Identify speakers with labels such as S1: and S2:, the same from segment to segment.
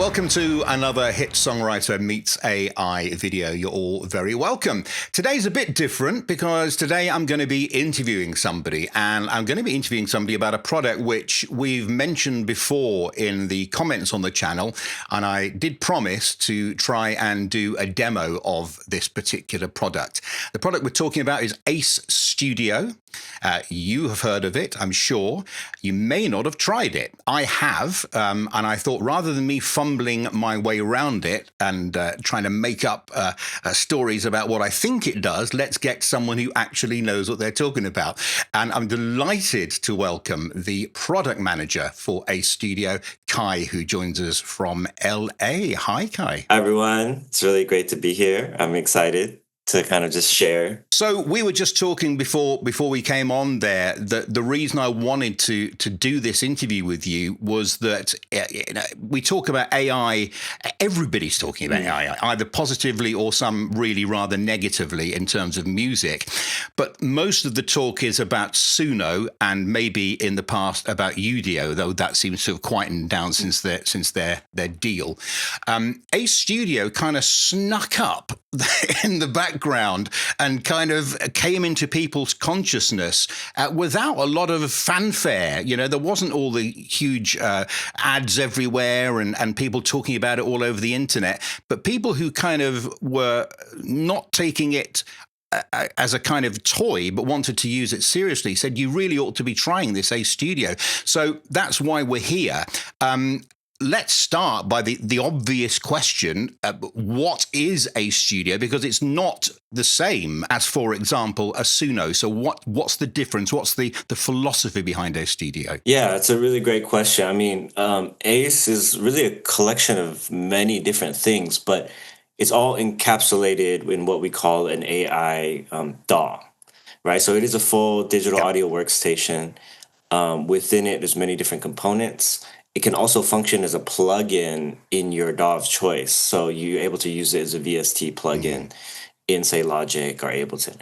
S1: Welcome to another Hit Songwriter Meets AI video. You're all very welcome. Today's a bit different because today I'm going to be interviewing somebody, and I'm going to be interviewing somebody about a product which we've mentioned before in the comments on the channel, and I did promise to try and do a demo of this particular product. The product we're talking about is Ace Studio. You have heard of it, I'm sure. You may not have tried it. I have, and I thought rather than me fumbling my way around it and trying to make up stories about what I think it does, let's get someone who actually knows what they're talking about. And I'm delighted to welcome the product manager for Ace Studio, Kai, who joins us from LA. Hi, Kai.
S2: Hi, everyone. It's really great to be here. I'm excited to kind of just share.
S1: So we were just talking before we came on there that the reason I wanted to do this interview with you was that we talk about AI. Everybody's talking about AI, either positively or some really rather negatively in terms of music. But most of the talk is about Suno and maybe in the past about Udio, though that seems to have quietened down since their deal. Ace Studio kind of snuck up in the background and kind of came into people's consciousness without a lot of fanfare. You know, there wasn't all the huge ads everywhere and people talking about it all over the internet, but people who kind of were not taking it as a kind of toy, but wanted to use it seriously, said you really ought to be trying this Ace Studio. So that's why we're here. Let's start by the obvious question, what is Ace Studio? Because it's not the same as, for example, a Suno. So what's the difference? What's the philosophy behind Ace Studio?
S2: Yeah, it's a really great question. I mean, Ace is really a collection of many different things, but it's all encapsulated in what we call an AI DAW, right? So it is a full digital audio workstation. Within it, there's many different components. It can also function as a plugin in your DAW of choice. So you're able to use it as a VST plugin in, say, Logic or Ableton.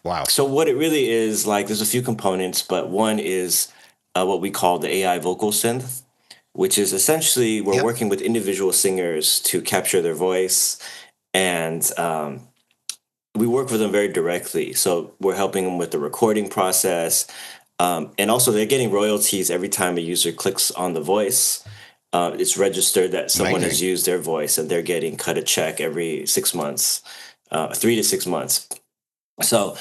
S1: Wow.
S2: So what it really is, like, there's a few components, but one is what we call the AI Vocal Synth, which is essentially we're working with individual singers to capture their voice, and we work with them very directly. So we're helping them with the recording process. And also, they're getting royalties every time a user clicks on the voice. It's registered that someone has used their voice, and they're getting cut a check every 6 months, 3 to 6 months. So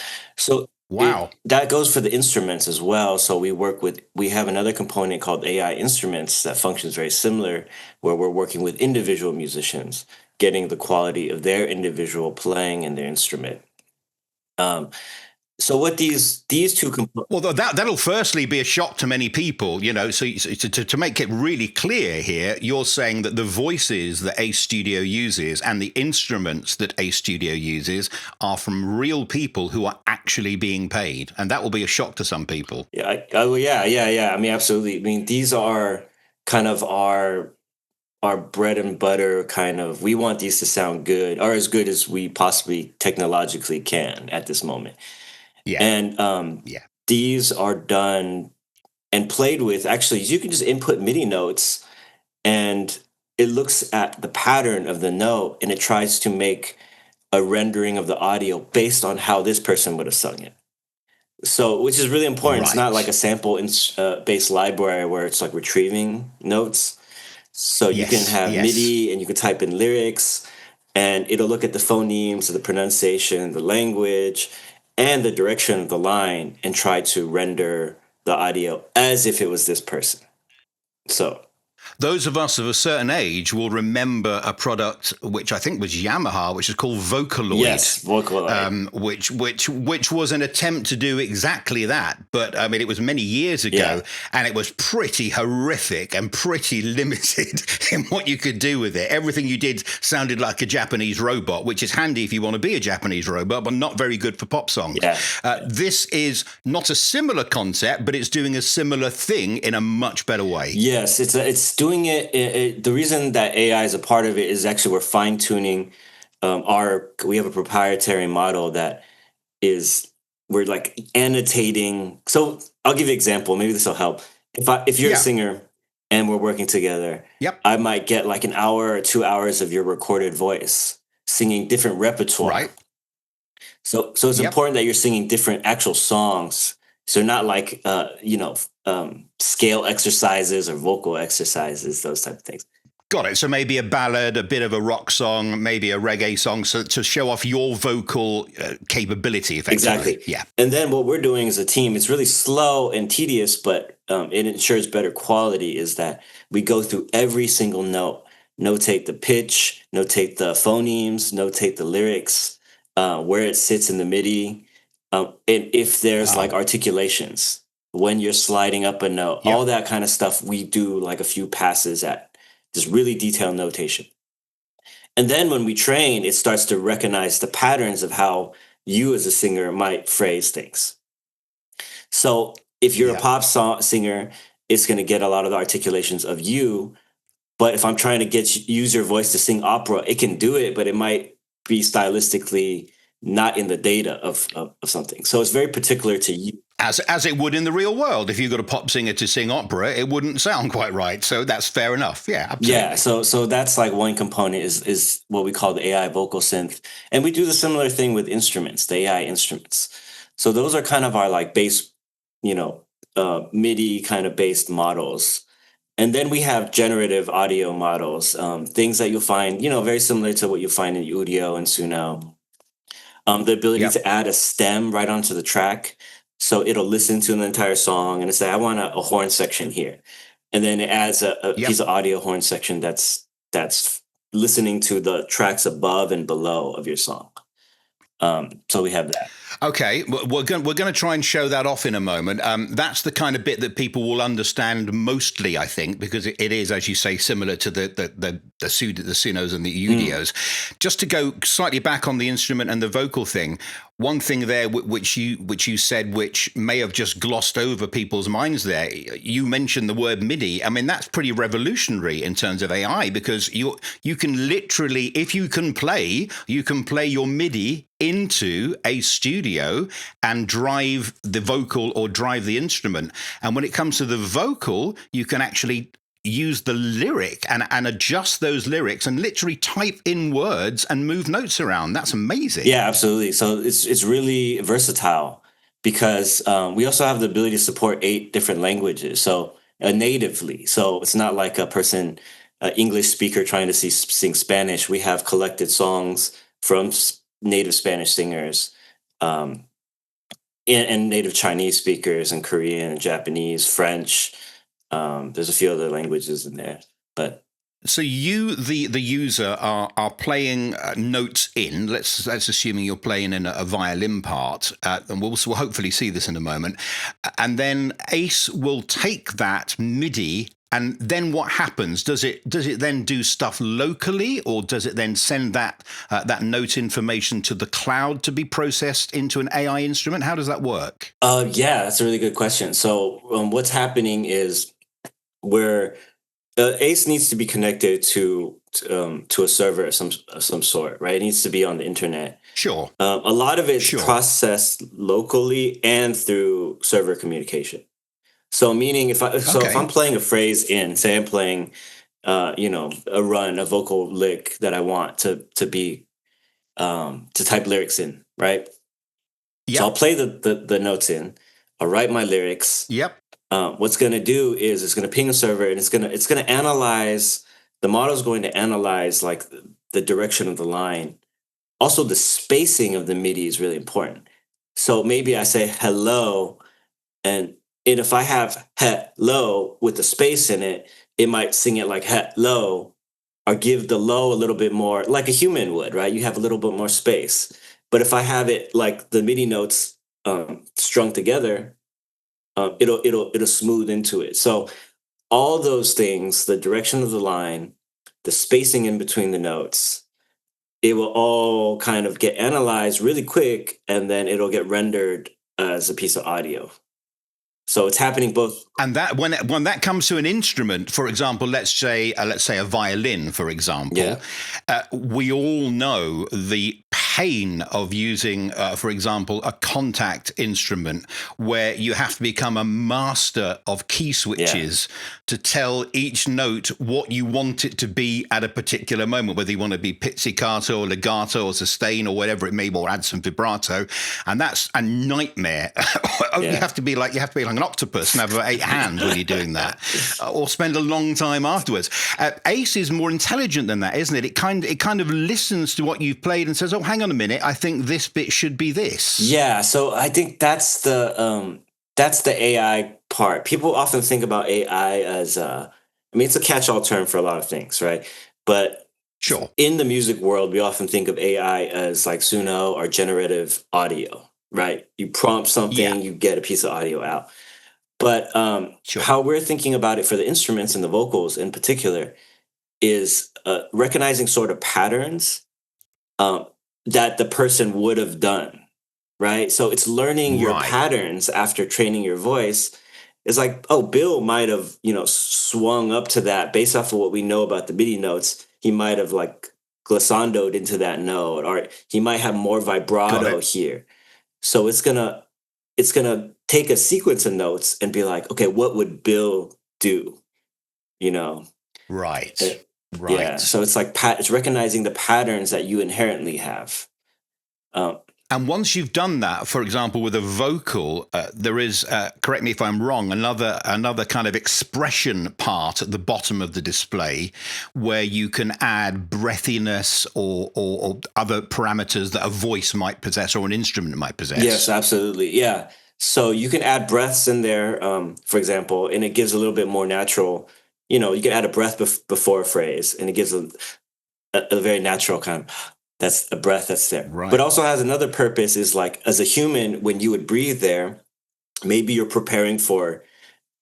S1: wow,
S2: that goes for the instruments as well. So we have another component called AI Instruments that functions very similar, where we're working with individual musicians, getting the quality of their individual playing and their instrument. So what these two components...
S1: Well, that'll firstly be a shock to many people, you know, so to make it really clear here, you're saying that the voices that Ace Studio uses and the instruments that Ace Studio uses are from real people who are actually being paid, and that will be a shock to some people.
S2: Yeah, I mean, absolutely. I mean, these are kind of our bread and butter kind of... We want these to sound good, or as good as we possibly technologically can at this moment.
S1: Yeah.
S2: And these are done and played with. Actually, you can just input MIDI notes, and it looks at the pattern of the note, and it tries to make a rendering of the audio based on how this person would have sung it. So, which is really important. Right. It's not like a sample based library where it's like retrieving notes. So you can have MIDI, and you can type in lyrics, and it'll look at the phonemes, the pronunciation, the language, and the direction of the line, and try to render the audio as if it was this person. So
S1: those of us of a certain age will remember a product which I think was Yamaha, which is called Vocaloid.
S2: Yes, Vocaloid.
S1: Which was an attempt to do exactly that. But I mean, it was many years ago, and it was pretty horrific and pretty limited in what you could do with it. Everything you did sounded like a Japanese robot, which is handy if you want to be a Japanese robot, but not very good for pop songs. This is not a similar concept, but it's doing a similar thing in a much better way.
S2: Yes, it's doing it. The reason that AI is a part of it is actually we're fine-tuning we have a proprietary model that we're like annotating. So I'll give you an example. Maybe this will help. If you're a singer and we're working together,
S1: Yep.
S2: I might get like an hour or 2 hours of your recorded voice singing different repertoire.
S1: Right.
S2: So it's
S1: Yep.
S2: important that you're singing different actual songs. So not like scale exercises or vocal exercises, those type of things.
S1: Got it. So maybe a ballad, a bit of a rock song, maybe a reggae song, so to show off your vocal capability, effectively.
S2: Exactly.
S1: Yeah.
S2: And then what we're doing as a team, it's really slow and tedious, but it ensures better quality, is that we go through every single note, notate the pitch, notate the phonemes, notate the lyrics, where it sits in the MIDI, and if there's like
S1: Wow.
S2: articulations, when you're sliding up a note, all
S1: Yep.
S2: that kind of stuff, we do like a few passes at just really detailed notation. And then when we train, it starts to recognize the patterns of how you as a singer might phrase things. So if you're a
S1: Yeah.
S2: singer, it's going to get a lot of the articulations of you. But if I'm trying to use your voice to sing opera, it can do it, but it might be stylistically not in the data of something. So it's very particular to you.
S1: As it would in the real world. If you got a pop singer to sing opera, it wouldn't sound quite right. So that's fair enough. Yeah,
S2: Yeah,
S1: absolutely.
S2: so that's like one component is what we call the AI vocal synth, and we do the similar thing with instruments, the AI instruments. So those are kind of our like base, you know, MIDI kind of based models, and then we have generative audio models, things that you'll find, very similar to what you find in Udio and Suno. The ability
S1: Yep.
S2: to add a stem right onto the track, so it'll listen to an entire song and say, "I want a horn section here," and then it adds a piece
S1: Yep.
S2: of audio horn section that's listening to the tracks above and below of your song. So we have that.
S1: Okay, we're going to try and show that off in a moment. That's the kind of bit that people will understand mostly, I think, because it is, as you say, similar to the Sunos and the
S2: Mm.
S1: Udios. Just to go slightly back on the instrument and the vocal thing, one thing there which you said, which may have just glossed over people's minds there, you mentioned the word MIDI. I mean, that's pretty revolutionary in terms of AI, because you can literally, if you can play your MIDI into a studio and drive the vocal or drive the instrument. And when it comes to the vocal, you can actually use the lyric and adjust those lyrics and literally type in words and move notes around. That's amazing.
S2: Yeah, absolutely. So it's really versatile because we also have the ability to support 8 different languages. So natively. So it's not like a person, English speaker trying to sing Spanish. We have collected songs from native Spanish singers, um, and native Chinese speakers, and Korean, and Japanese, French. There's a few other languages in there, but
S1: So you, the user, are playing notes in. Let's assuming you're playing in a violin part, and we'll hopefully see this in a moment. And then Ace will take that MIDI, and then what happens? Does it then do stuff locally, or does it then send that note information to the cloud to be processed into an AI instrument? How does that work?
S2: yeah, that's a really good question. So what's happening is we're Ace needs to be connected to a server of some sort, right? It needs to be on the internet.
S1: Sure,
S2: A lot of it's
S1: sure.
S2: processed locally and through server communication. So meaning if I'm
S1: Okay.
S2: playing a phrase in, say I'm playing, a vocal lick that I want to type lyrics in, right? So I'll
S1: Yep.
S2: play the notes in. I'll write my lyrics.
S1: Yep.
S2: What's going to do is it's going to ping a server, and it's going to analyze. The model is going to analyze like the direction of the line. Also, the spacing of the MIDI is really important. So maybe I say hello, and if I have hello with the space in it, it might sing it like hello, or give the low a little bit more, like a human would, right? You have a little bit more space. But if I have it like the MIDI notes strung together, it'll smooth into it. So all those things, the direction of the line, the spacing in between the notes, it will all kind of get analyzed really quick, and then it'll get rendered as a piece of audio. So it's happening both.
S1: And that when that comes to an instrument, for example, let's say a violin, for example, we all know the pain of using, for example, a contact instrument where you have to become a master of key switches to tell each note what you want it to be at a particular moment, whether you want to be pizzicato or legato or sustain or whatever it may be, or add some vibrato, and that's a nightmare. You have to be like an octopus and have 8 hands when you're doing that, or spend a long time afterwards. Ace is more intelligent than that, isn't it? It kind of listens to what you've played and says, "Oh, hang on a minute, I think this bit should be this."
S2: Yeah, so I think that's the AI part. People often think about AI as I mean, it's a catch-all term for a lot of things, right? But
S1: sure,
S2: in the music world, we often think of AI as like Suno or generative audio, right? You prompt something, you get a piece of audio out. But how we're thinking about it for the instruments and the vocals in particular is recognizing sort of patterns that the person would have done, right? So it's learning your patterns after training your voice. It's like, oh, Bill might have, swung up to that based off of what we know about the MIDI notes. He might have like glissandoed into that note, or he might have more vibrato here. So it's gonna take a sequence of notes and be like, okay, what would Bill do?
S1: Right.
S2: Yeah. So it's like it's recognizing the patterns that you inherently have.
S1: And once you've done that, for example, with a vocal, there is, correct me if I'm wrong, another kind of expression part at the bottom of the display where you can add breathiness or other parameters that a voice might possess or an instrument might possess.
S2: Yes, absolutely. Yeah. So you can add breaths in there, for example, and it gives a little bit more natural. You can add a breath before a phrase, and it gives a very natural kind of. That's a breath that's there.
S1: Right.
S2: But also has another purpose is like, as a human, when you would breathe there, maybe you're preparing for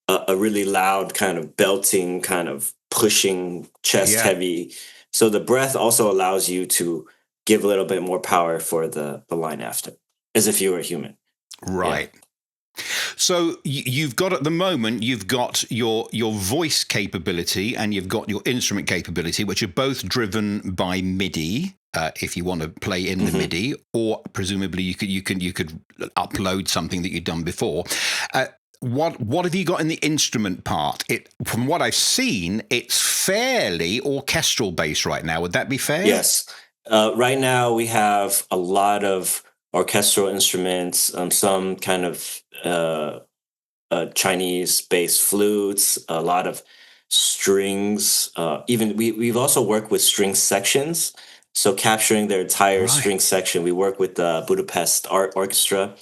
S2: a really loud kind of belting, kind of pushing, chest heavy. So the breath also allows you to give a little bit more power for the line after, as if you were a human.
S1: Right. Yeah. So you've got at the moment, you've got your voice capability and you've got your instrument capability, which are both driven by MIDI. If you want to play in the MIDI, or presumably you could upload something that you've done before. What have you got in the instrument part? From what I've seen, it's fairly orchestral based right now. Would that be fair?
S2: Yes. Right now we have a lot of orchestral instruments, some kind of Chinese-based flutes, a lot of strings. Even we've also worked with string sections, so capturing their entire string section. We work with the Budapest Art Orchestra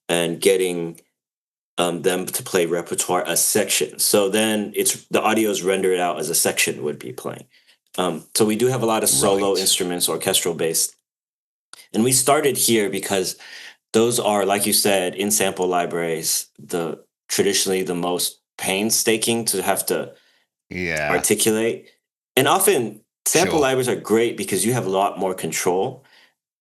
S2: and getting them to play repertoire as sections. So then the audio is rendered out as a section would be playing. So we do have a lot of solo instruments, orchestral based. And we started here because those are, like you said, in sample libraries, traditionally the most painstaking to have to articulate. And often sample libraries are great because you have a lot more control,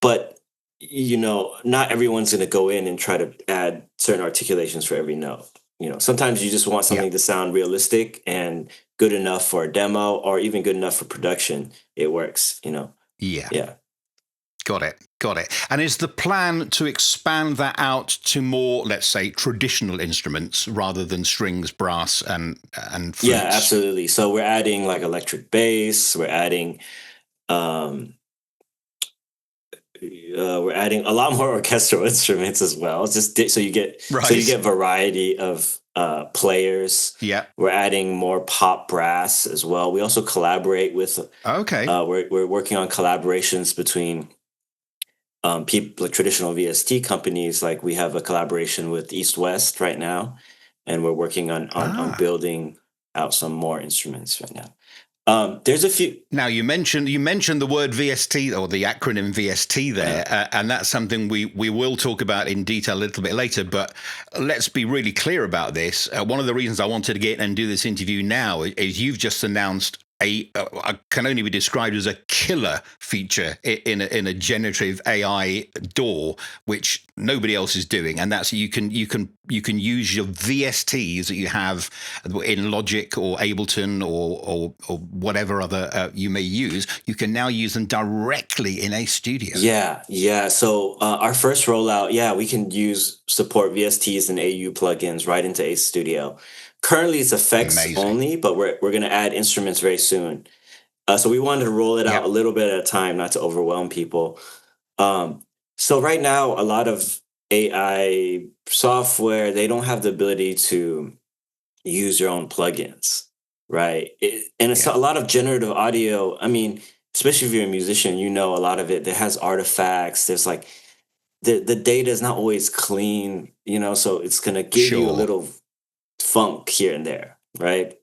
S2: but not everyone's going to go in and try to add certain articulations for every note. Sometimes you just want something to sound realistic and good enough for a demo, or even good enough for production. It works, Yeah.
S1: Got it. And is the plan to expand that out to more, let's say, traditional instruments rather than strings, brass, and flutes?
S2: Yeah, absolutely. So we're adding like electric bass. We're adding a lot more orchestral instruments as well. Just so you get variety of players.
S1: Yeah,
S2: we're adding more pop brass as well. We also collaborate with. We're working on collaborations between people, like traditional VST companies. Like we have a collaboration with East West right now, and we're working on building out some more instruments right now. There's a few.
S1: Now you mentioned the word VST, or the acronym VST there, and that's something we will talk about in detail a little bit later. But let's be really clear about this. One of the reasons I wanted to get and do this interview now is you've just announced can only be described as a killer feature in a generative AI DAW, which nobody else is doing, and that's you can use your VSTs that you have in Logic or Ableton or whatever other you may use. You can now use them directly in Ace Studio.
S2: Yeah. So our first rollout, we can support VSTs and AU plugins right into Ace Studio. Currently, it's effects
S1: Amazing.
S2: only, but we're going to add instruments very soon. So we wanted to roll it out a little bit at a time, not to overwhelm people. So right now, a lot of AI software, they don't have the ability to use your own plugins, right? And it's a lot of generative audio. I mean, especially if you're a musician, a lot of it that has artifacts. There's like the data is not always clean, so it's gonna give you a little funk here and there, right?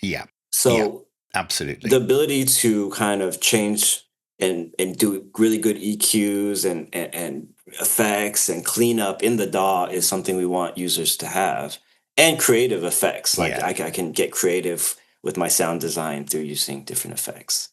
S1: Yeah.
S2: So
S1: absolutely.
S2: The ability to kind of change and do really good EQs and effects and cleanup in the DAW is something we want users to have. And creative effects. Like I can get creative with my sound design through using different effects.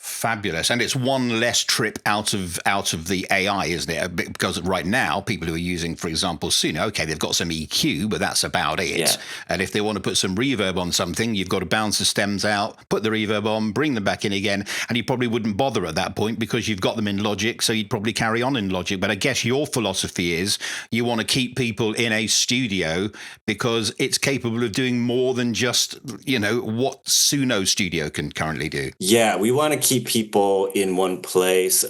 S1: Fabulous. And it's one less trip out of the AI, isn't it? Because right now, people who are using, for example, Suno, okay, they've got some EQ, but that's about it.
S2: Yeah.
S1: And if they want to put some reverb on something, you've got to bounce the stems out, put the reverb on, bring them back in again. And you probably wouldn't bother at that point because you've got them in Logic, so you'd probably carry on in Logic. But I guess your philosophy is you want to keep people in a studio because it's capable of doing more than just, what Suno Studio can currently do.
S2: Yeah, we want to keep people in one place.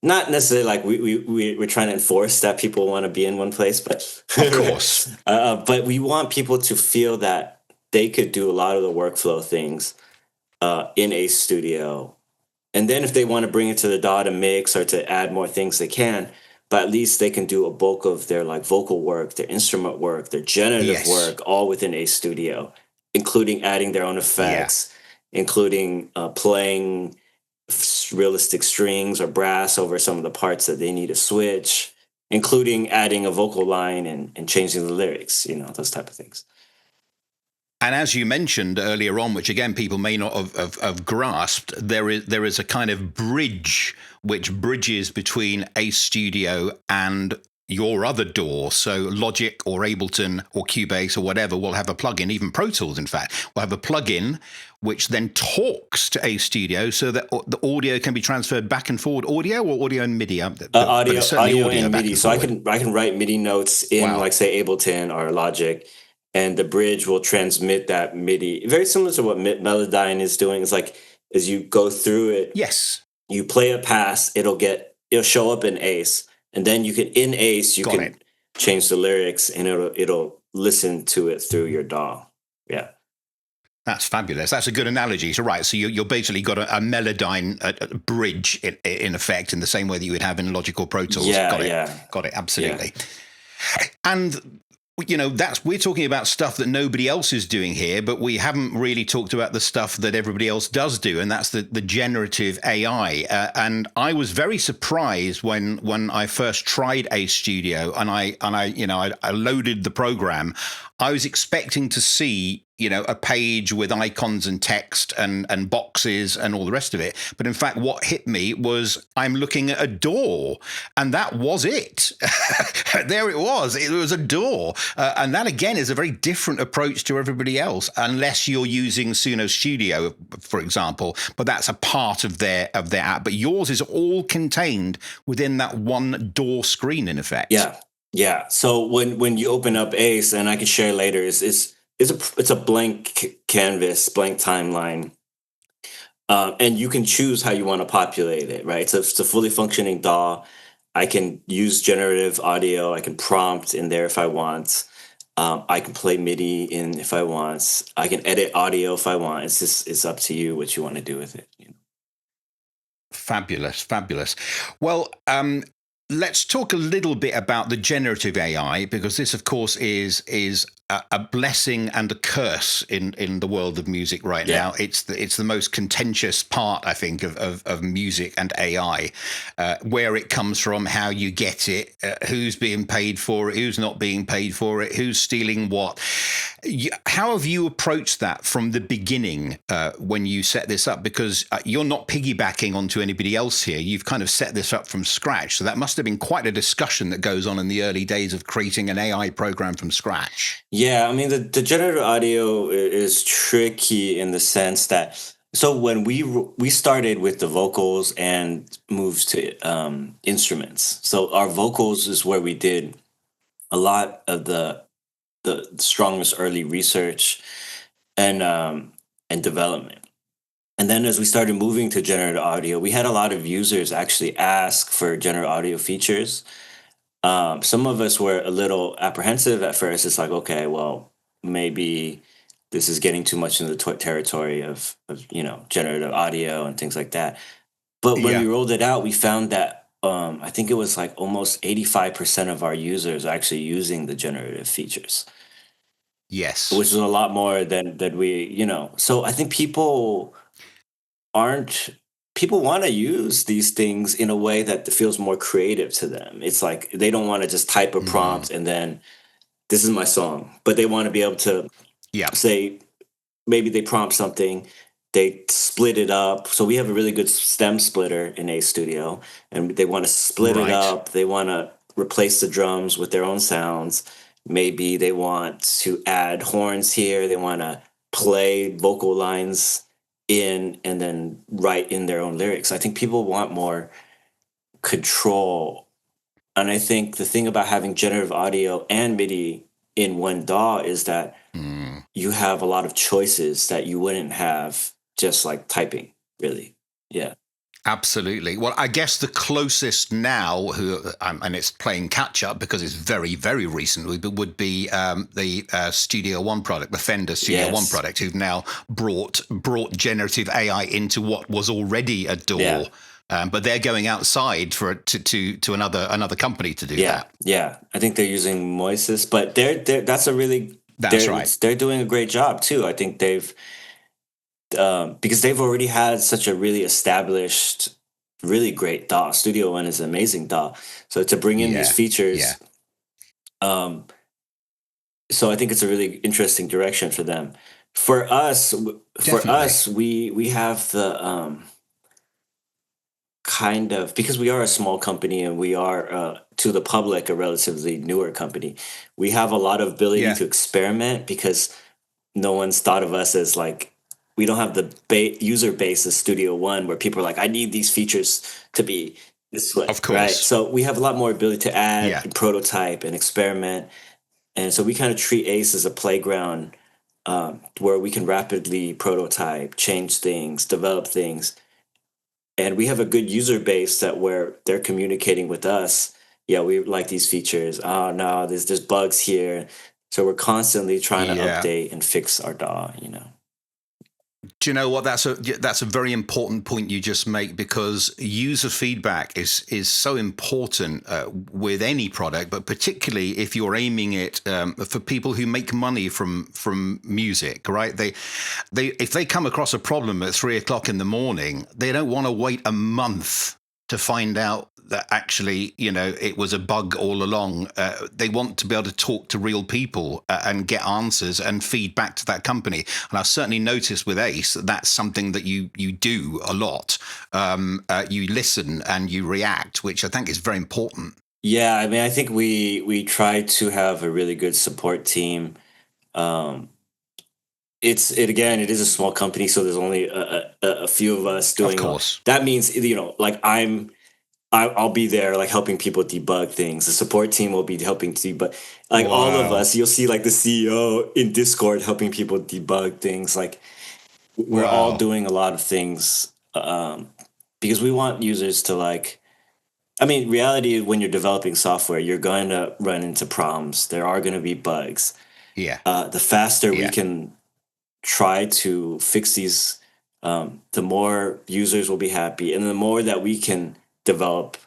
S2: Not necessarily like we're trying to enforce that people want to be in one place, but
S1: of course.
S2: But we want people to feel that they could do a lot of the workflow things in a studio, and then if they want to bring it to the DAW to mix or to add more things, they can. But at least they can do a bulk of their like vocal work, their instrument work, their generative work, all within a studio, including adding their own effects, including playing realistic strings or brass over some of the parts that they need to switch, including adding a vocal line and changing the lyrics, those type of things.
S1: And as you mentioned earlier on, which again people may not have grasped, there is a kind of bridge which bridges between Ace Studio and your other DAW. So Logic or Ableton or Cubase or whatever will have a plugin, even Pro Tools, in fact, will have a plugin which then talks to Ace Studio so that the audio can be transferred back and forward. Audio or audio and MIDI?
S2: Audio and MIDI. So I can write MIDI notes in like say Ableton or Logic, and the bridge will transmit that MIDI. Very similar to what Melodyne is doing. It's like as you go through it, you play a pass, it'll show up in Ace. And then in Ace, you can change the lyrics and it'll listen to it through your DAW. Yeah.
S1: That's fabulous. That's a good analogy. So you're basically got a Melodyne bridge in effect in the same way that you would have in Logic or Pro Tools. Got it. Absolutely. Yeah. And we're talking about stuff that nobody else is doing here, but we haven't really talked about the stuff that everybody else does do, and that's the generative AI. And I was very surprised when I first tried Ace Studio and I loaded the program. I was expecting to see a page with icons and text and boxes and all the rest of it. But in fact, what hit me was I'm looking at a DAW, and that was it. There it was. It was a DAW. And that, again, is a very different approach to everybody else, unless you're using Suno Studio, for example. But that's a part of their app. But yours is all contained within that one DAW screen, in effect.
S2: Yeah. So when you open up Ace, and I can share later, it's a blank canvas, blank timeline, and you can choose how you want to populate it. Right. So it's a fully functioning DAW. I can use generative audio. I can prompt in there if I want. I can play MIDI in if I want. I can edit audio if I want. It's up to you what you want to do with it.
S1: Fabulous. Well, let's talk a little bit about the generative AI, because this, of course, is a blessing and a curse in the world of music right
S2: Yeah.
S1: now. It's the most contentious part, I think, of music and AI, where it comes from, how you get it, who's being paid for it, who's not being paid for it, who's stealing what. How have you approached that from the beginning when you set this up? Because you're not piggybacking onto anybody else here. You've kind of set this up from scratch. So that must have been quite a discussion that goes on in the early days of creating an AI program from scratch.
S2: Yeah, I mean the generative audio is tricky in the sense that so when we started with the vocals and moved to instruments. So our vocals is where we did a lot of the strongest early research and development. And then as we started moving to generative audio, we had a lot of users actually ask for generative audio features. Some of us were a little apprehensive at first. It's like, okay, well, maybe this is getting too much into the territory of generative audio and things like that. But when we
S1: Yeah.
S2: rolled it out, we found that I think it was like almost 85% of our users are actually using the generative features,
S1: Yes.
S2: which is a lot more than we. So I think aren't people want to use these things in a way that feels more creative to them. It's like they don't want to just type a
S1: Mm.
S2: prompt and then this is my song, but they want to be able to
S1: Yeah.
S2: say maybe they prompt something, they split it up. So we have a really good stem splitter in A Studio, and they want to split it
S1: Right.
S2: up. They want to replace the drums with their own sounds. Maybe they want to add horns here. They want to play vocal lines in and then write in their own lyrics. I think people want more control. And I think the thing about having generative audio and MIDI in one DAW is that
S1: Mm.
S2: you have a lot of choices that you wouldn't have just like typing, really. Yeah.
S1: Absolutely. Well, I guess the closest now, and it's playing catch up because it's very, very recent, would be the Studio One product, the Fender Studio One
S2: Yes.
S1: product, who've now brought generative AI into what was already a
S2: Yeah.
S1: DAW. But they're going outside to another company to do
S2: Yeah.
S1: that.
S2: Yeah. I think they're using Moises, but that's a really
S1: That's right.
S2: they're doing a great job too. I think they've because they've already had such a really established, really great DAW. Studio One is an amazing DAW. So to bring in these
S1: Yeah. Yeah.
S2: features, um, so I think it's a really interesting direction for them. For us,
S1: Definitely.
S2: we have the kind of because we are a small company and we are to the public a relatively newer company. We have a lot of ability
S1: Yeah.
S2: to experiment because no one's thought of us as like we don't have the user base of Studio One where people are like, I need these features to be this way,
S1: Of
S2: right?
S1: course.
S2: So we have a lot more ability to add
S1: Yeah.
S2: and prototype and experiment, and so we kind of treat Ace as a playground where we can rapidly prototype, change things, develop things, and we have a good user base that where they're communicating with us. Yeah, we like these features. Oh no, there's bugs here. So we're constantly trying to
S1: Yeah.
S2: update and fix our DAW.
S1: Do you know what? That's a very important point you just make, because user feedback is so important with any product, but particularly if you're aiming it for people who make money from music, right? They if they come across a problem at 3 o'clock in the morning, they don't want to wait a month to find out that actually, it was a bug all along. They want to be able to talk to real people and get answers and feed back to that company. And I've certainly noticed with Ace that that's something that you do a lot. You listen and you react, which I think is very important.
S2: Yeah, I mean, I think we try to have a really good support team. Um, it again, it is a small company, so there's only a few of us
S1: Of
S2: doing.
S1: course.
S2: That means like I'll be there like helping people debug things. The support team will be helping to debug. Like all of
S1: Wow.
S2: us, you'll see like the CEO in Discord helping people debug things. Like we're all
S1: Wow.
S2: doing a lot of things because we want users to like. I mean, reality when you're developing software, you're going to run into problems. There are going to be bugs.
S1: Yeah.
S2: The faster we
S1: Yeah.
S2: can try to fix these, the more users will be happy, and the more that we can develop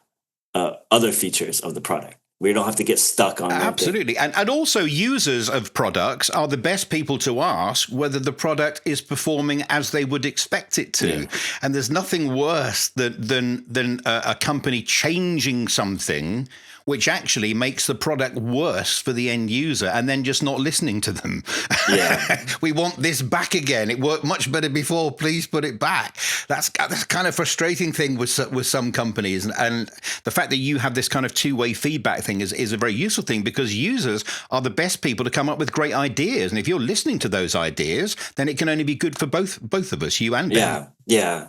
S2: other features of the product. We don't have to get stuck on one thing.
S1: Absolutely. And also users of products are the best people to ask whether the product is performing as they would expect it to.
S2: Yeah.
S1: And there's nothing worse than a company changing something which actually makes the product worse for the end user and then just not listening to them.
S2: Yeah.
S1: We want this back again. It worked much better before. Please put it back. That's kind of frustrating thing with some companies. And the fact that you have this kind of two-way feedback thing is a very useful thing, because users are the best people to come up with great ideas. And if you're listening to those ideas, then it can only be good for both of us, you and Ben.
S2: Yeah.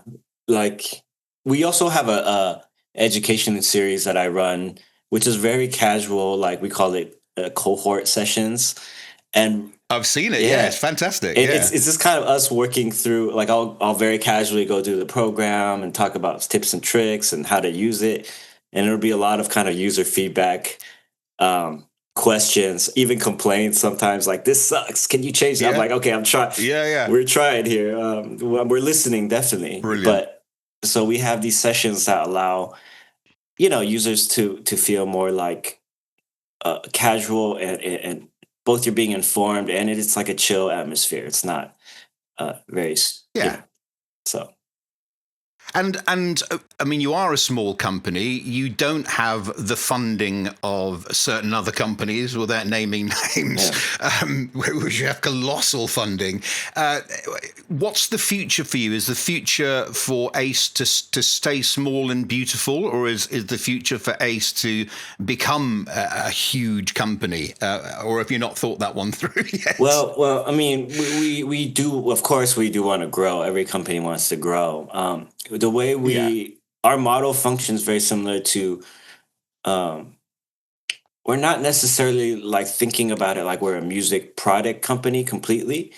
S2: Like, we also have a education series that I run, which is very casual. Like, we call it cohort sessions. And
S1: I've seen it. Yeah, it's fantastic.
S2: It's just kind of us working through, like, I'll very casually go through the program and talk about tips and tricks and how to use it. And it'll be a lot of kind of user feedback, questions, even complaints sometimes, like, this sucks. Can you change that? I'm like, okay, I'm trying.
S1: Yeah.
S2: We're trying here. We're listening, definitely.
S1: Brilliant.
S2: But so we have these sessions that allow, users to feel more like casual, and both you're being informed, and it's like a chill atmosphere. It's not very so.
S1: And I mean, you are a small company. You don't have the funding of certain other companies, without naming names, which have colossal funding. What's the future for you? Is the future for ACE to stay small and beautiful, or is the future for ACE to become a huge company? Or have you not thought that one through yet?
S2: Well, I mean, we do, of course, we do want to grow. Every company wants to grow. The way our model functions very similar to, we're not necessarily like thinking about it like we're a music product company completely.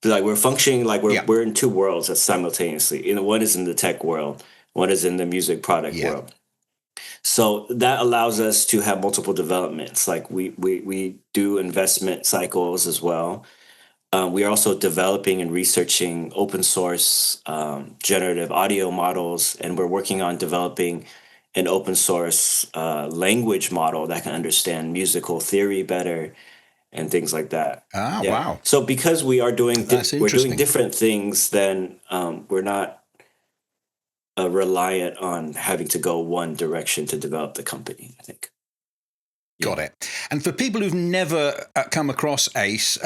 S2: But like, we're functioning like we're in two worlds simultaneously. One is in the tech world, one is in the music product world. So that allows us to have multiple developments. Like, we do investment cycles as well. We are also developing and researching open source generative audio models, and we're working on developing an open source language model that can understand musical theory better and things like that.
S1: Wow!
S2: So because we are doing different things, then we're not reliant on having to go one direction to develop the company, I think.
S1: Got it. And for people who've never come across ACE,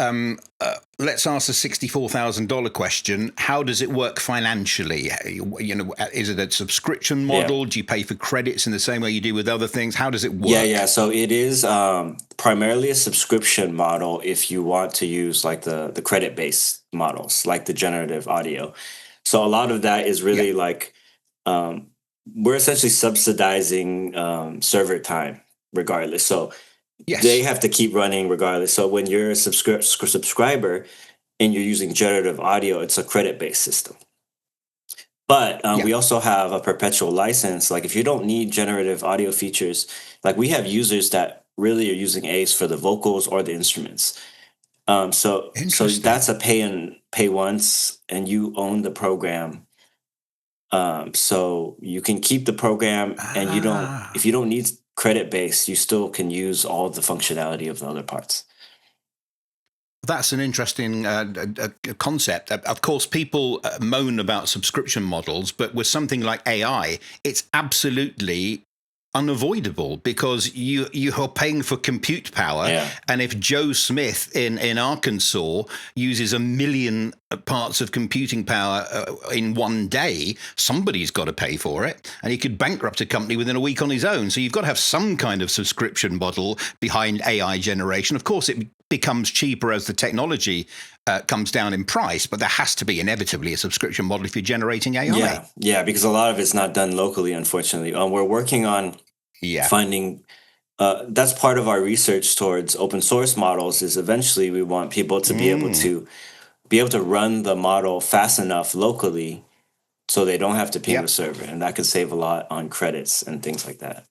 S1: let's ask the $64,000 question. How does it work financially? Is it a subscription model? Do you pay for credits in the same way you do with other things? How does it work?
S2: Yeah. So it is primarily a subscription model if you want to use like the credit-based models, like the generative audio. So a lot of that is really like, we're essentially subsidizing server time regardless. So they have to keep running regardless. So when you're a subscriber and you're using generative audio, it's a credit-based system. But we also have a perpetual license. Like, if you don't need generative audio features, like, we have users that really are using ACE for the vocals or the instruments. So that's a pay once, and you own the program. So you can keep the program, and if you don't need credit based, you still can use all the functionality of the other parts.
S1: That's an interesting concept. Of course, people moan about subscription models, but with something like AI, it's absolutely unavoidable, because you are paying for compute power. And if Joe Smith in Arkansas uses 1 million parts of computing power in one day, somebody's got to pay for it, and he could bankrupt a company within a week on his own. So you've got to have some kind of subscription model behind AI generation. Of course, it becomes cheaper as the technology comes down in price, but there has to be inevitably a subscription model if you're generating AI.
S2: Yeah, because a lot of it's not done locally, unfortunately. We're working on finding, that's part of our research towards open source models, is eventually we want people to be able to run the model fast enough locally so they don't have to ping the server, and that could save a lot on credits and things like that.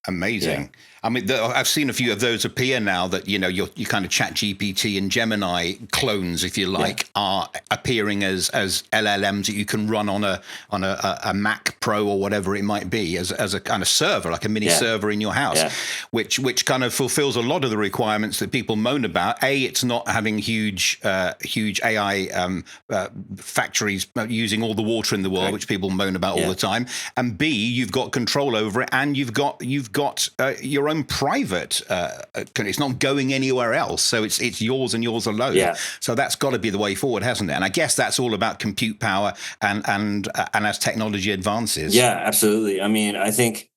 S1: Amazing.
S2: Yeah.
S1: I mean, I've seen a few of those appear now that, your kind of Chat GPT and Gemini clones, if you like, are appearing as LLMs that you can run on a Mac Pro or whatever it might be as a kind of server, like a mini server in your house, which kind of fulfills a lot of the requirements that people moan about. It's not having huge AI factories using all the water in the world, which people moan about all the time. And B, you've got control over it, and you've got your own private. It's not going anywhere else, so it's yours and yours alone.
S2: Yeah.
S1: So that's got to be the way forward, hasn't it? And I guess that's all about compute power and as technology advances.
S2: Yeah, absolutely. I mean, I think,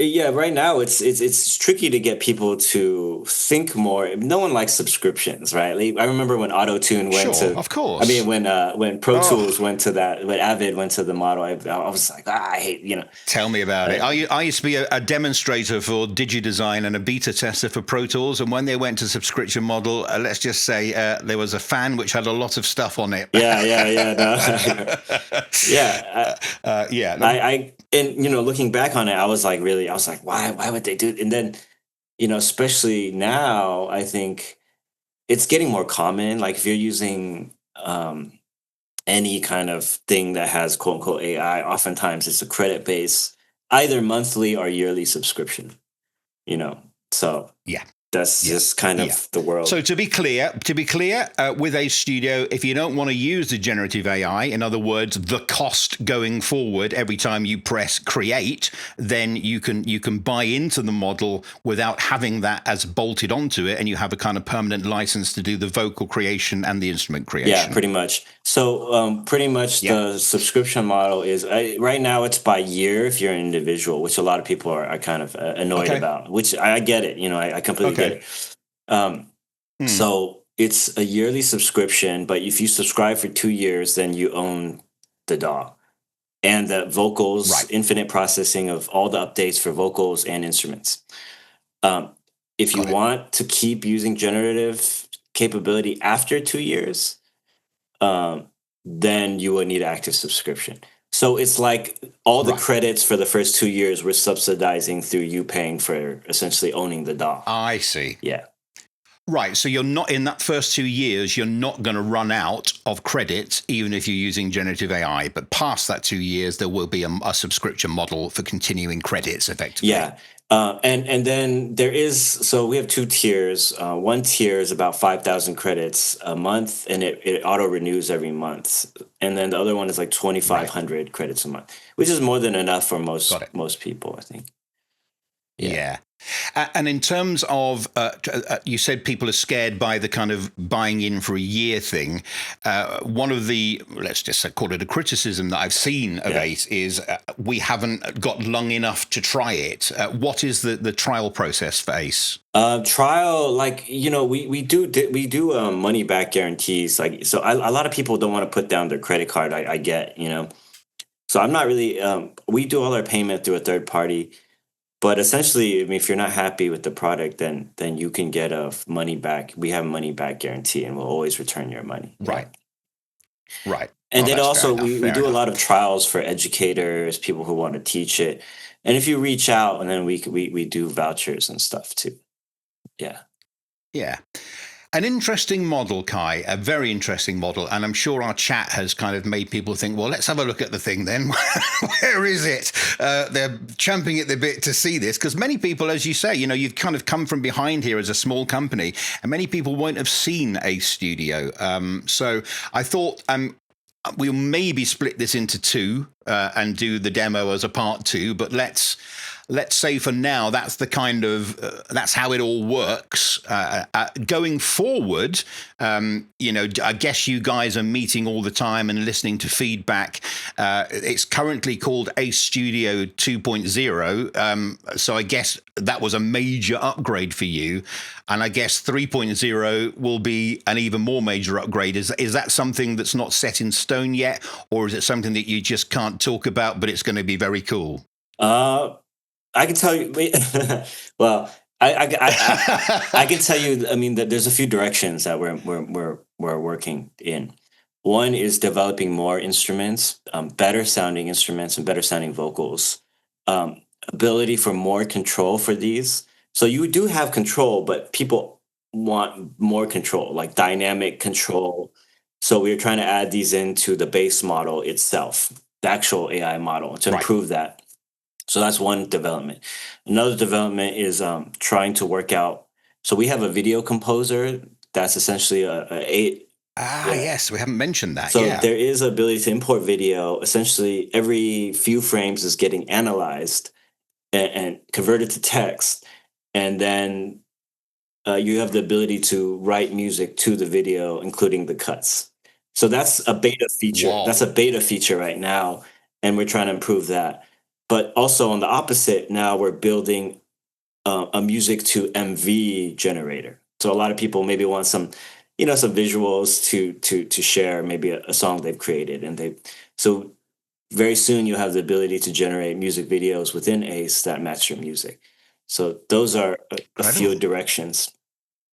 S2: right now it's tricky to get people to think more. No one likes subscriptions, right? Like, I remember when Auto-Tune went to,
S1: of course.
S2: I mean, when Pro Tools went to that, when Avid went to the model, I was like, I hate,
S1: Tell me about it. I used to be a demonstrator for DigiDesign and a beta tester for Pro Tools, and when they went to subscription model, let's just say there was a fan which had a lot of stuff on it.
S2: And looking back on it, I was like, why would they do it? And then, especially now, I think it's getting more common. Like, if you're using any kind of thing that has quote unquote AI, oftentimes it's a credit base, either monthly or yearly subscription. So that's just kind of the world.
S1: So to be clear, with Ace Studio, if you don't want to use the generative AI, in other words, the cost going forward every time you press create, then you can buy into the model without having that as bolted onto it, and you have a kind of permanent license to do the vocal creation and the instrument creation.
S2: Yeah, pretty much. So the subscription model is right now it's by year if you're an individual, which a lot of people are kind of annoyed about, which I get it. I completely get it. So it's a yearly subscription, but if you subscribe for 2 years, then you own the DAW and the vocals, infinite processing of all the updates for vocals and instruments. If you want to keep using generative capability after 2 years, then you would need active subscription. So it's like all the credits for the first 2 years we're subsidizing through you paying for essentially owning the DAW.
S1: I see.
S2: Yeah.
S1: Right. So you're not, in that first 2 years, you're not going to run out of credits, even if you're using generative AI. But past that 2 years, there will be a subscription model for continuing credits, effectively.
S2: Yeah. And then there is, so we have 2 tiers. One tier is about 5,000 credits a month, and it auto renews every month. And then the other one is like 2,500 credits a month, which is more than enough for most people, I think.
S1: Yeah. And in terms of, you said people are scared by the kind of buying in for a year thing. One of the, let's just call it a criticism that I've seen of Ace is we haven't got long enough to try it. What is the trial process for Ace?
S2: Trial, like, we do money back guarantees. Like, so a lot of people don't want to put down their credit card. I get, so I'm not really, we do all our payment through a third party. But essentially, I mean, if you're not happy with the product, then you can get a money back. We have a money back guarantee, and we'll always return your money.
S1: Right.
S2: And then also, we do a lot of trials for educators, people who want to teach it. And if you reach out, and then we do vouchers and stuff too. Yeah.
S1: Yeah. An interesting model, Kai, a very interesting model. And I'm sure our chat has kind of made people think, well, let's have a look at the thing then. Where is it? They're champing at the bit to see this, because many people, as you say, you've kind of come from behind here as a small company, and many people won't have seen Ace Studio. So I thought we'll maybe split this into 2 and do the demo as a part 2, but let's say for now that's the kind of that's how it all works. Going forward, I guess you guys are meeting all the time and listening to feedback. It's currently called Ace Studio 2.0, so I guess that was a major upgrade for you, and I guess 3.0 will be an even more major upgrade. Is that something that's not set in stone yet, or is it something that you just can't talk about, but it's going to be very cool?
S2: I can tell you. Well, I can tell you. I mean, that there's a few directions that we're working in. One is developing more instruments, better sounding instruments, and better sounding vocals. ability for more control for these. So you do have control, but people want more control, like dynamic control. So we're trying to add these into the base model itself, the actual AI model, to
S1: Right.
S2: improve that. So that's one development. Another development is trying to work out. So we have a video composer that's essentially yeah.
S1: Yes, we haven't mentioned that.
S2: So
S1: Yeah.
S2: there is ability to import video. Essentially, every few frames is getting analyzed and converted to text, and then you have the ability to write music to the video, including the cuts. So that's a beta feature. That's a
S1: Whoa.
S2: beta feature right now, and we're trying to improve that. But also on the opposite, now we're building a music to MV generator. So a lot of people maybe want some, some visuals to share maybe a song they've created, and so very soon you'll have the ability to generate music videos within Ace that match your music. So those are a few
S1: Incredible.
S2: directions.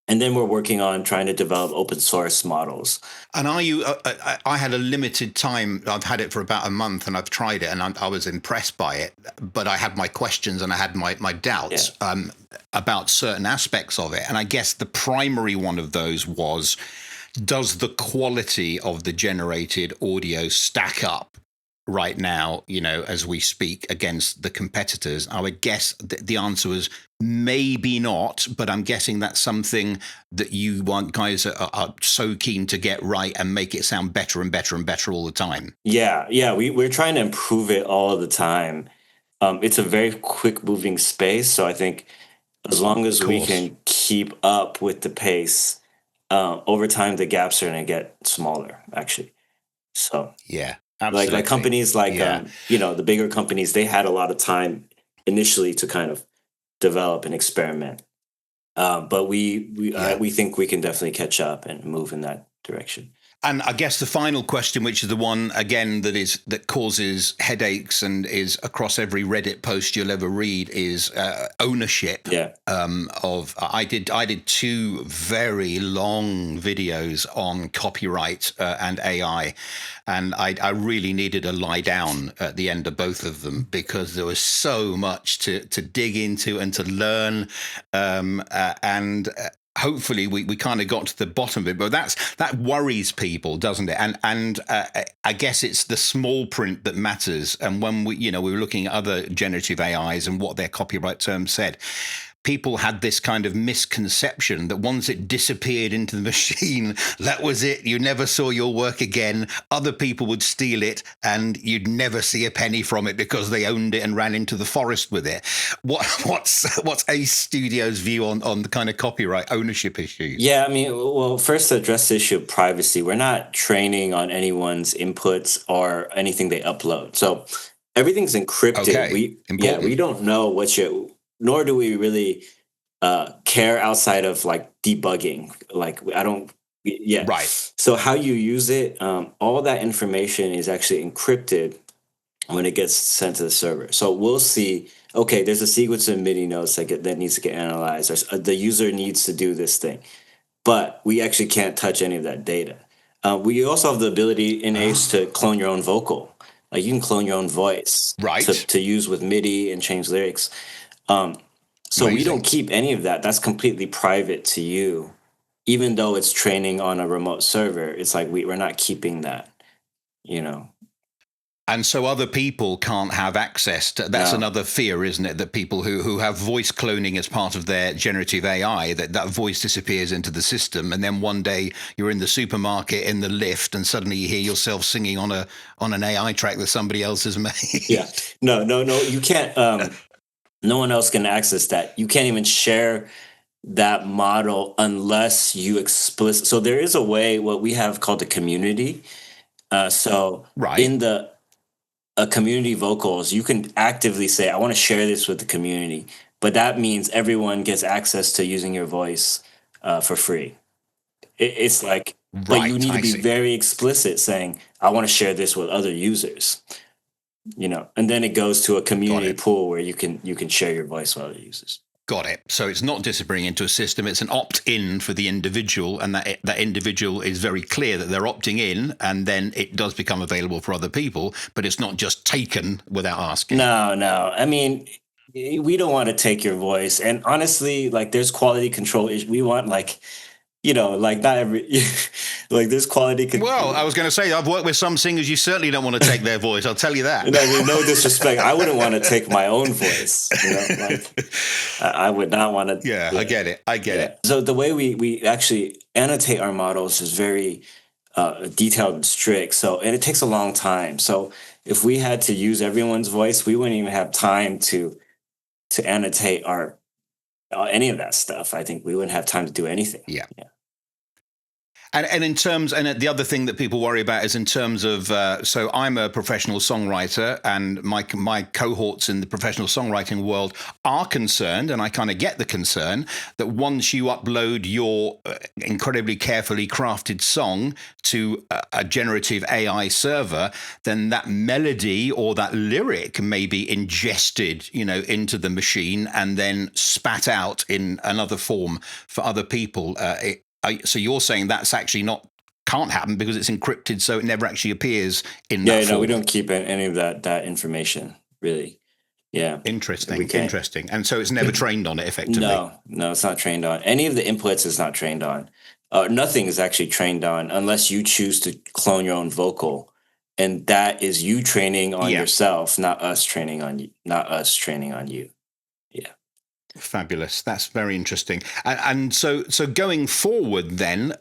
S2: And then we're working on trying to develop open source models.
S1: And are you? I had a limited time. I've had it for about a month, and I've tried it, and I was impressed by it. But I had my questions and I had my doubts about certain aspects of it. And I guess the primary one of those was: does the quality of the generated audio stack up right now, as we speak, against the competitors? I would guess the answer was maybe not, but I'm guessing that's something that you guys are so keen to get right and make it sound better and better and better all the time.
S2: Yeah. We're trying to improve it all the time. It's a very quick moving space. So I think as long
S1: Of
S2: as we
S1: course.
S2: can keep up with the pace, over time, the gaps are going to get smaller, actually. So
S1: Yeah,
S2: like
S1: absolutely.
S2: companies like
S1: Yeah.
S2: the bigger companies, they had a lot of time initially to kind of develop and experiment, but
S1: Yeah.
S2: we think we can definitely catch up and move in that direction.
S1: And I guess the final question, which is the one again that causes headaches and is across every Reddit post you'll ever read, is ownership.
S2: Yeah.
S1: I did two very long videos on copyright and AI, and I really needed to lie down at the end of both of them because there was so much to dig into and to learn, and hopefully we kind of got to the bottom of it. But that worries people, doesn't it? And I guess it's the small print that matters. And when we were looking at other generative AIs and what their copyright terms said, people had this kind of misconception that once it disappeared into the machine, that was it. You never saw your work again. Other people would steal it and you'd never see a penny from it because they owned it and ran into the forest with it. What's Ace Studio's view on the kind of copyright ownership issues?
S2: Yeah, I mean, well, first to address the issue of privacy, we're not training on anyone's inputs or anything they upload. So everything's encrypted.
S1: Okay,
S2: We
S1: important.
S2: don't know what you, nor do we really care outside of like debugging. Like I don't, yeah.
S1: Right.
S2: So how you use it, all that information is actually encrypted when it gets sent to the server. So we'll see, okay, there's a sequence of MIDI notes that needs to get analyzed. The user needs to do this thing, but we actually can't touch any of that data. We also have the ability in Ace to clone your own vocal. Like you can clone your own voice
S1: Right.
S2: to use with MIDI and change lyrics. So we don't
S1: Amazing.
S2: keep any of that. That's completely private to you. Even though it's training on a remote server, it's like we're not keeping that, you know.
S1: And so other people can't have access to. That's
S2: No.
S1: another fear, isn't it? That people who have voice cloning as part of their generative AI, that voice disappears into the system, and then one day you're in the supermarket in the lift, and suddenly you hear yourself singing on an AI track that somebody else has made.
S2: Yeah. No, you can't no one else can access that. You can't even share that model unless you explicit. So there is a way, what we have called the community. So
S1: Right.
S2: in the community vocals, you can actively say, I want to share this with the community. But that means everyone gets access to using your voice for free. It's like, but you
S1: Right.
S2: need to
S1: I
S2: be
S1: see.
S2: very explicit saying, I want to share this with other users, and then it goes to a
S1: Got
S2: community
S1: it.
S2: pool where you can share your voice with other users.
S1: Got it. So it's not disappearing into a system. It's an opt-in for the individual, and that individual is very clear that they're opting in, and then it does become available for other people, but it's not just taken without asking.
S2: No. I mean, we don't want to take your voice. And honestly, like there's quality control. We want like, like not every, like there's quality control.
S1: Well, I was going to say, I've worked with some singers, you certainly don't want to take their voice. I'll tell you that.
S2: I mean, no disrespect. I wouldn't want to take my own voice. Like I would not want to.
S1: Yeah, I get it.
S2: So the way we actually annotate our models is very detailed and strict. So, and it takes a long time. So if we had to use everyone's voice, we wouldn't even have time to annotate our any of that stuff. I think we wouldn't have time to do anything.
S1: Yeah. And in terms, and the other thing that people worry about is in terms of, so I'm a professional songwriter, and my cohorts in the professional songwriting world are concerned, and I kind of get the concern, that once you upload your incredibly carefully crafted song to a generative AI server, then that melody or that lyric may be ingested, into the machine and then spat out in another form for other people. So you're saying that's actually can't happen because it's encrypted, so it never actually appears in that form.
S2: No, we don't keep any of that information, really. Yeah.
S1: Interesting. And so it's never trained on it effectively?
S2: No, it's not trained on. Any of the inputs is not trained on. Nothing is actually trained on unless you choose to clone your own vocal. And that is you training on yourself, not us training on you. Yeah.
S1: Fabulous. That's very interesting. And so going forward then,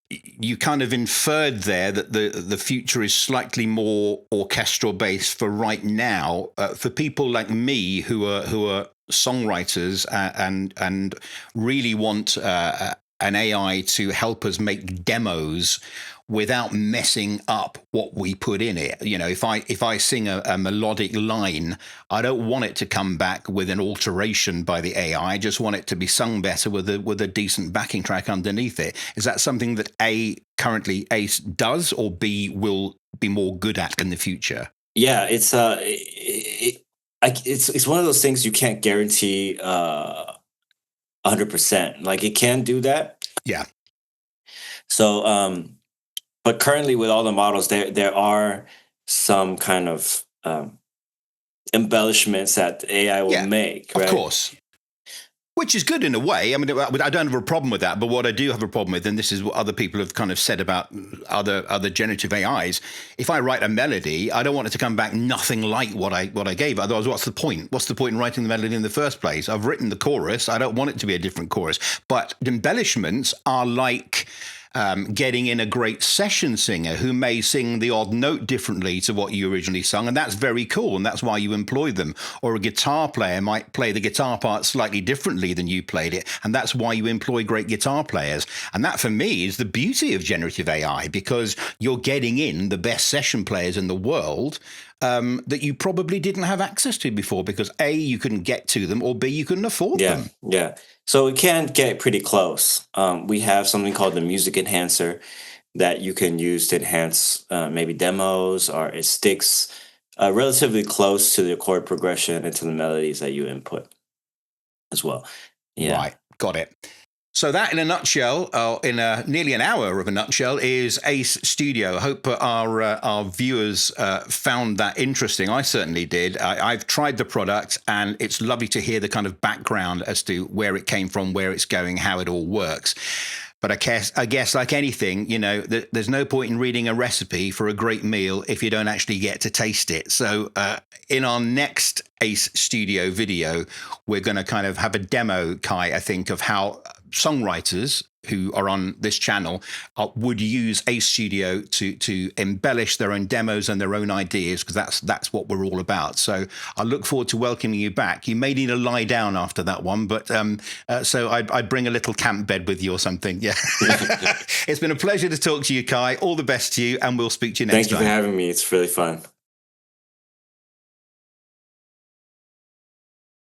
S1: you kind of inferred there that the future is slightly more orchestral based for right now. For people like me who are songwriters and really want an AI to help us make demos without messing up what we put in it. If I sing a melodic line, I don't want it to come back with an alteration by the AI. I just want it to be sung better with a decent backing track underneath it. Is that something that currently A does, or B will be more good at in the future?
S2: Yeah, it's one of those things you can't guarantee 100%. Like it can do that.
S1: Yeah.
S2: So, but currently with all the models, there are some kind of embellishments that the AI will make. Right?
S1: Of course. Which is good in a way. I mean, I don't have a problem with that. But what I do have a problem with, and this is what other people have kind of said about other generative AIs, if I write a melody, I don't want it to come back nothing like what I gave. Otherwise, what's the point? What's the point in writing the melody in the first place? I've written the chorus. I don't want it to be a different chorus. But embellishments are like getting in a great session singer who may sing the odd note differently to what you originally sung, and that's very cool, and that's why you employ them. Or a guitar player might play the guitar part slightly differently than you played it, and that's why you employ great guitar players. And that, for me, is the beauty of generative AI, because you're getting in the best session players in the world that you probably didn't have access to before, because A, you couldn't get to them, or B, you couldn't afford them.
S2: Yeah. So it can get pretty close. We have something called the music enhancer that you can use to enhance maybe demos, or it sticks relatively close to the chord progression and to the melodies that you input as well. Yeah.
S1: Right. Got it. So that, in a nutshell, in nearly an hour of a nutshell, is Ace Studio. I hope our viewers found that interesting. I certainly did. I've tried the product, and it's lovely to hear the kind of background as to where it came from, where it's going, how it all works. But I guess like anything, there's no point in reading a recipe for a great meal if you don't actually get to taste it. So in our next Ace Studio video, we're going to kind of have a demo, Kai, I think, of how songwriters who are on this channel would use Ace Studio to embellish their own demos and their own ideas, because that's what we're all about. So I look forward to welcoming you back. You may need to lie down after that one, but so I'd bring a little camp bed with you or something. Yeah. It's been a pleasure to talk to you, Kai. All the best to you, and we'll speak to you next time.
S2: Thank you for having me. It's really fun.